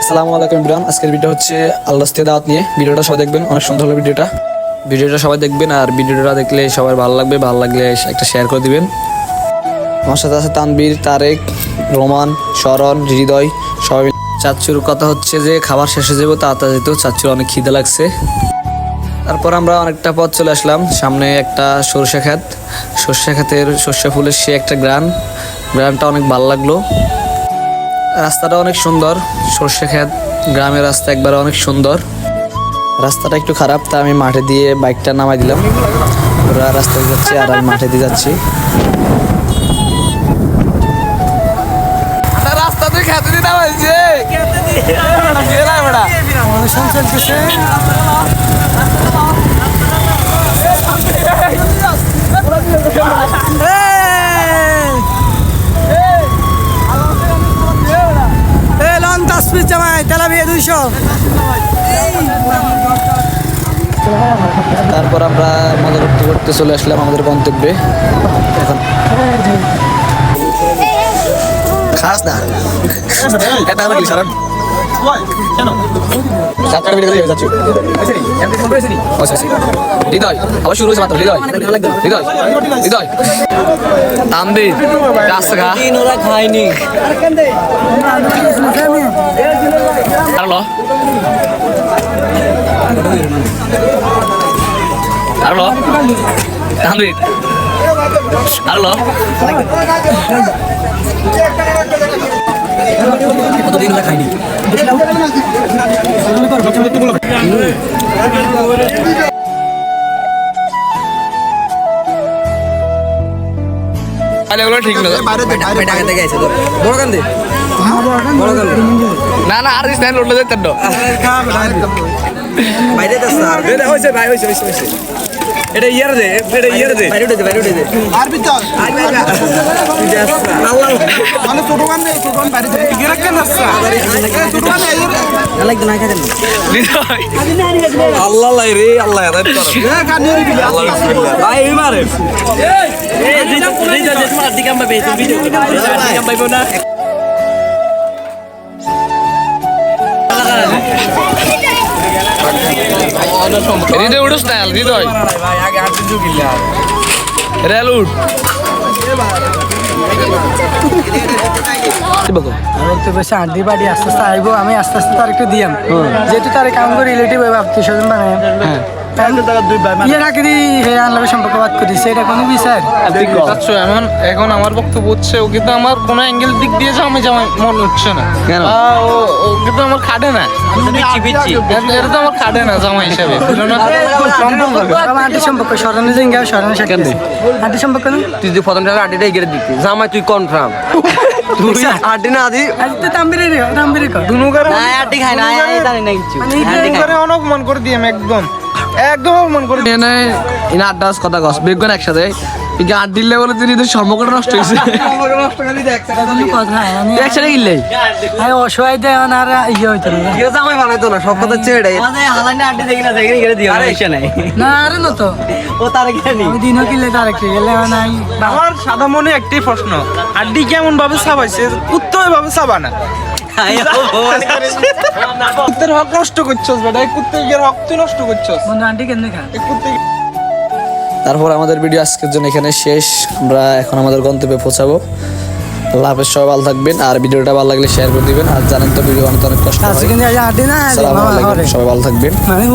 আসসালামু আলাইকুম ইমরান। আজকের ভিডিও হচ্ছে আল্লাহস্তে দাওয়াত নিয়ে। ভিডিওটা সবাই দেখবেন, অনেক সুন্দর হলো ভিডিওটা সবাই দেখবেন। আর ভিডিওটা দেখলে সবার ভালো লাগলে একটা শেয়ার করে দিবেন। আমার সাথে আছে তানবীর, তারেক, রোমান, শরণ, হৃদয় সবাই। চাচ্চুর কথা হচ্ছে যে খাবার শেষ হয়ে যাবো তাড়াতাড়ি যেত, চাচ্চুর অনেক খিদে লাগছে। তারপর আমরা অনেকটা পথ চলে আসলাম, সামনে একটা সরষে ক্ষেতের সর্ষে ফুলের সে একটা গ্রামটা অনেক ভালো লাগলো। রাস্তাটা অনেক সুন্দর, সর্ষে ক্ষেত গ্রামের রাস্তা একবারে অনেক সুন্দর। রাস্তাটা একটু খারাপ, তা আমি মাঠে দিয়ে বাইকটা নামাই দিলাম। ওরা রাস্তায় যাচ্ছে আর আমি মাঠে দিয়ে যাচ্ছি। রাস্তাতে খেতে দিয়ে নামাইছে তারপর আমরা মজা করতে চলে আসলাম আমাদের গন্তব্যে। এখন খাস না এটা আমার কি সারান হৃদয় আবার শুরু হয়েছে মাত্র। হৃদয় তানবীর রাস্তা খায়নি। তানবীর কতদিন খাইনি। ঠিক না না আর লোড যেতেন এটা ইয়ার দে বাইরে উঠে দে আর ভিতর আল্লাহ মানে ছোট গান বাইরে দে গিরা কেন আসছে ছোট গান লাইক না খাদেন আল্লাহ লাই রে আল্লাহ এত কর এ কানে রে আল্লাহ বিসমিল্লাহ ভাই মারে এই যে তোমার দিকে আমরা বেই ভিডিও দিকে আমরা পাইবো না। হৃদয় উঠোস না, হৃদয় রেল উঠ। আড্ডি বাড়ি আস্তে আস্তে আইবো, আমি আস্তে আস্তে তার একটু দিয়াম, যেহেতু তার কাম করে রিলেটিভ আত্মীয় স্বজন বানায় এখন আমার বক্তব্য হচ্ছে ও কিন্তু আমার কোনো অ্যাঙ্গেল দিক দিয়ে আমি মনে হচ্ছে না, ও কিন্তু আমার খাটে না, এটা তো আমার খাটে না জামাই হিসাবে। আন্টি সম্পর্ক স্মরণে জিঙ্গা স্মরণের সাথে আন্টি সম্পর্ক না, তুই যদি প্রথম টাকা আন্টিটা এগিয়ে দিতি জামাই তুই কনফার্ম তুই আন্টি না দি আন্টি খাই না জানি না কিছু অনপমান করে দিয়ে একদম অপমান করে দিয়ে এনে আড্ডা কথা কস বেগুন একসাথে আড্ডির লেভেলে তুই সম্পর্কটা নষ্ট হয়েছে। একসাথে গিলে অসহায় দেয় আর ইয়ে হইতো না, জামাই বানাইতো না, সব কথা ছেড়ে না আরে না তো ও তার দিনও কিনলে তার গেলে নাই। আমার সাদা মনে একটাই প্রশ্ন, আড্ডি কেমন ভাবে চাবাইছে, কুত্তো ভাবে চাবা না, কুত্তের হক নষ্ট করছস বেটা, কুত্তের হক তুই নষ্ট করছস। আন্টি কেন খায়। তারপর আমাদের ভিডিও আজকের জন্য এখানে শেষ। আমরা এখন আমাদের গন্তব্যে পৌঁছাবো। আল্লাহ হাফেজ, সবাই ভালো থাকবেন। আর ভিডিওটা ভালো লাগলে শেয়ার করে দিবেন। আর জানেন তো ভিডিও অনেক কষ্ট হয়। আন্টি না সবাই ভালো থাকবেন। মানে